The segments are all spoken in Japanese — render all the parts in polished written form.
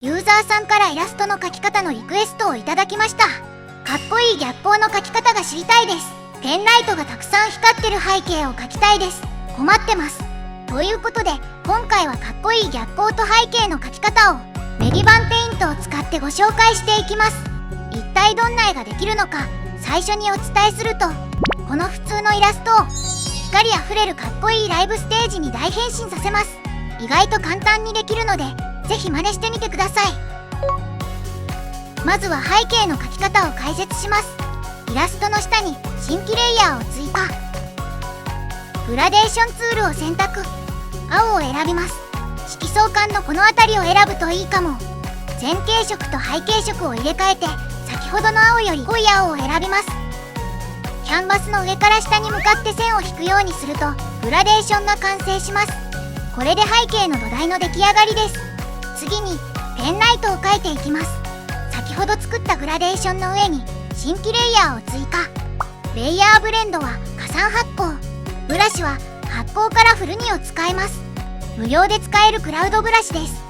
ユーザーさんからイラストの描き方のリクエストをいただきました。かっこいい逆光の描き方が知りたいです。ペンライトがたくさん光ってる背景を描きたいです。困ってます。ということで今回はかっこいい逆光と背景の描き方をメディバンペイントを使ってご紹介していきます。一体どんな絵ができるのか最初にお伝えすると、この普通のイラストを光あふれるかっこいいライブステージに大変身させます。意外と簡単にできるのでぜひ真似してみてください。まずは背景の描き方を解説します。イラストの下に新規レイヤーを追加。グラデーションツールを選択。青を選びます。色相間のこの辺りを選ぶといいかも。前景色と背景色を入れ替えて先ほどの青より濃い青を選びます。キャンバスの上から下に向かって線を引くようにするとグラデーションが完成します。これで背景の土台の出来上がりです。次にペンライトを描いていきます。先ほど作ったグラデーションの上に新規レイヤーを追加。レイヤーブレンドは加算発光。ブラシは発光カラフル2を使います。無料で使えるクラウドブラシです。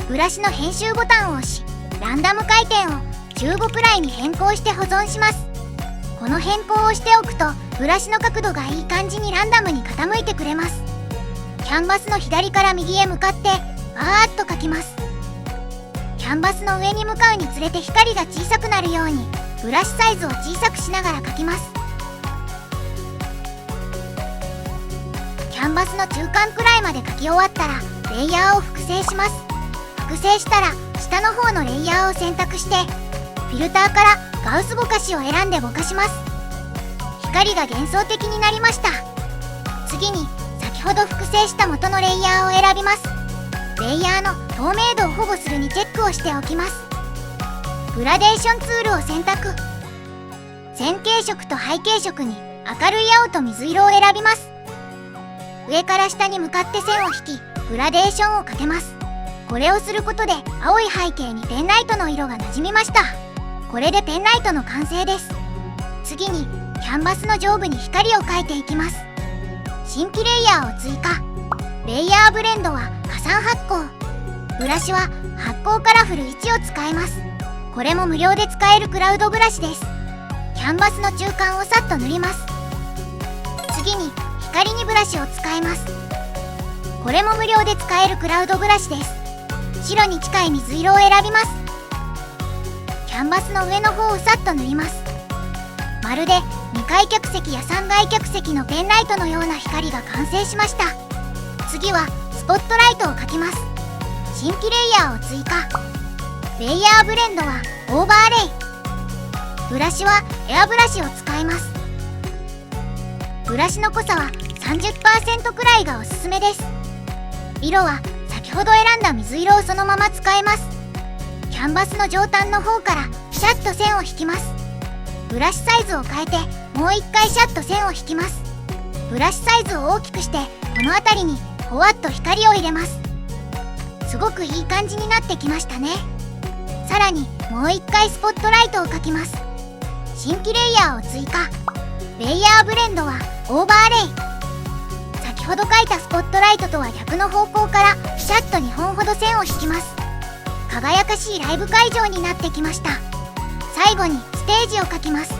ブラシの編集ボタンを押し、ランダム回転を15くらいに変更して保存します。この変更をしておくとブラシの角度がいい感じにランダムに傾いてくれます。キャンバスの左から右へ向かってバーッと描きます。キャンバスの上に向かうにつれて光が小さくなるようにブラシサイズを小さくしながら描きます。キャンバスの中間くらいまで描き終わったらレイヤーを複製します。複製したら下の方のレイヤーを選択してフィルターからガウスぼかしを選んでぼかします。光が幻想的になりました。次に先ほど複製した元のレイヤーを選びます。レイヤーの透明度を保護するにチェックをしておきます。グラデーションツールを選択。前景色と背景色に明るい青と水色を選びます。上から下に向かって線を引きグラデーションをかけます。これをすることで青い背景にペンライトの色がなじみました。これでペンライトの完成です。次にキャンバスの上部に光を描いていきます。新規レイヤーを追加。レイヤーブレンドは加算発光。ブラシは発光カラフル1を使います。これも無料で使えるクラウドブラシです。キャンバスの中間をさっと塗ります。次に光にブラシを使います。これも無料で使えるクラウドブラシです。白に近い水色を選びます。キャンバスの上の方をさっと塗ります。まるで2階客席や3階客席のペンライトのような光が完成しました。次はスポットライトを描きます。新規レイヤーを追加。レイヤーブレンドはオーバーレイ。ブラシはエアブラシを使います。ブラシの濃さは 30% くらいがおすすめです。色は先ほど選んだ水色をそのまま使えます。キャンバスの上端の方からシャッと線を引きます。ブラシサイズを変えてもう一回シャッと線を引きます。ブラシサイズを大きくしてこの辺りにほわっと光を入れます。すごくいい感じになってきましたね。さらにもう一回スポットライトを描きます。新規レイヤーを追加。レイヤーブレンドはオーバーレイ。先ほど描いたスポットライトとは逆の方向からシャッと2本ほど線を引きます。輝かしいライブ会場になってきました。最後にステージを描きます。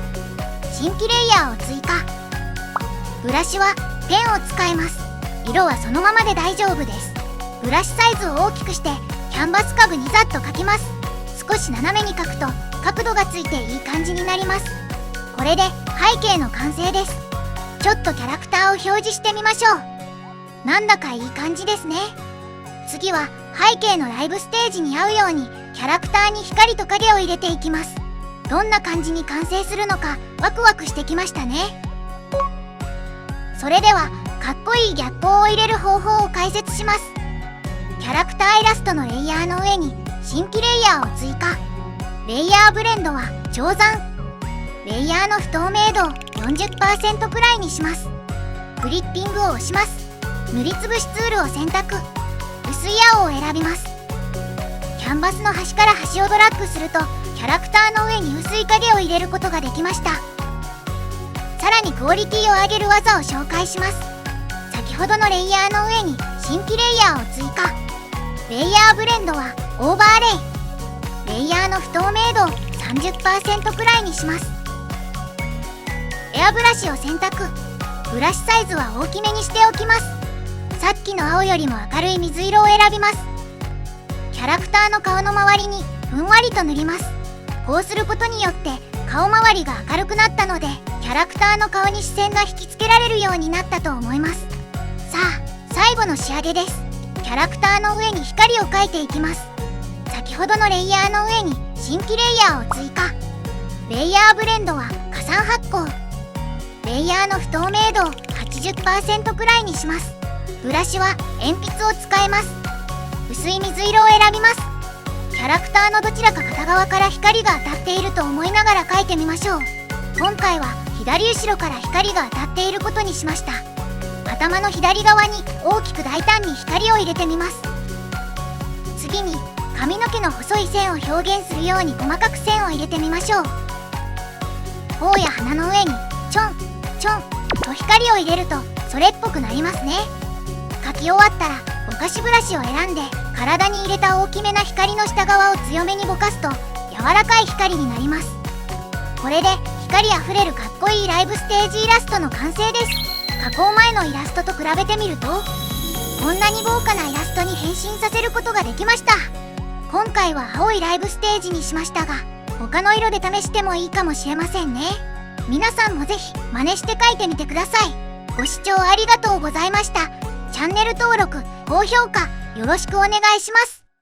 新規レイヤーを追加。ブラシはペンを使います。色はそのままで大丈夫です。ブラシサイズを大きくしてキャンバス家具にざっと描きます。少し斜めに描くと角度がついていい感じになります。これで背景の完成です。ちょっとキャラクターを表示してみましょう。なんだかいい感じですね。次は背景のライブステージに合うようにキャラクターに光と影を入れていきます。どんな感じに完成するのかワクワクしてきましたね。それではかっこいい逆光を入れる方法を解説します。キャラクターイラストのレイヤーの上に新規レイヤーを追加。レイヤーブレンドは超残。レイヤーの不透明度を 40% くらいにします。クリッピングを押します。塗りつぶしツールを選択。薄い青を選びます。キャンバスの端から端をドラッグするとキャラクターの上に薄い影を入れることができました。さらにクオリティを上げる技を紹介します。先ほどのレイヤーの上に新規レイヤーを追加。レイヤーブレンドはオーバーレイ。レイヤーの不透明度を 30% くらいにします。エアブラシを選択。ブラシサイズは大きめにしておきます。さっきの青よりも明るい水色を選びます。キャラクターの顔の周りにふんわりと塗ります。こうすることによって顔周りが明るくなったので、キャラクターの顔に視線が引きつけられるようになったと思います。さあ、最後の仕上げです。キャラクターの上に光を描いていきます。先ほどのレイヤーの上に新規レイヤーを追加。レイヤーブレンドは加算発光。レイヤーの不透明度を 80% くらいにします。ブラシは鉛筆を使います。薄い水色を選びます。キャラクターのどちらか片側から光が当たっていると思いながら描いてみましょう。今回は左後ろから光が当たっていることにしました。頭の左側に大きく大胆に光を入れてみます。次に髪の毛の細い線を表現するように細かく線を入れてみましょう。頬や鼻の上にちょんちょんと光を入れるとそれっぽくなりますね。描き終わったらぼかしブラシを選んで体に入れた大きめな光の下側を強めにぼかすと柔らかい光になります。これで光あふれるかっこいいライブステージイラストの完成です。加工前のイラストと比べてみるとこんなに豪華なイラストに変身させることができました。今回は青いライブステージにしましたが、他の色で試してもいいかもしれませんね。皆さんもぜひ真似して描いてみてください。ご視聴ありがとうございました。チャンネル登録、高評価よろしくお願いします。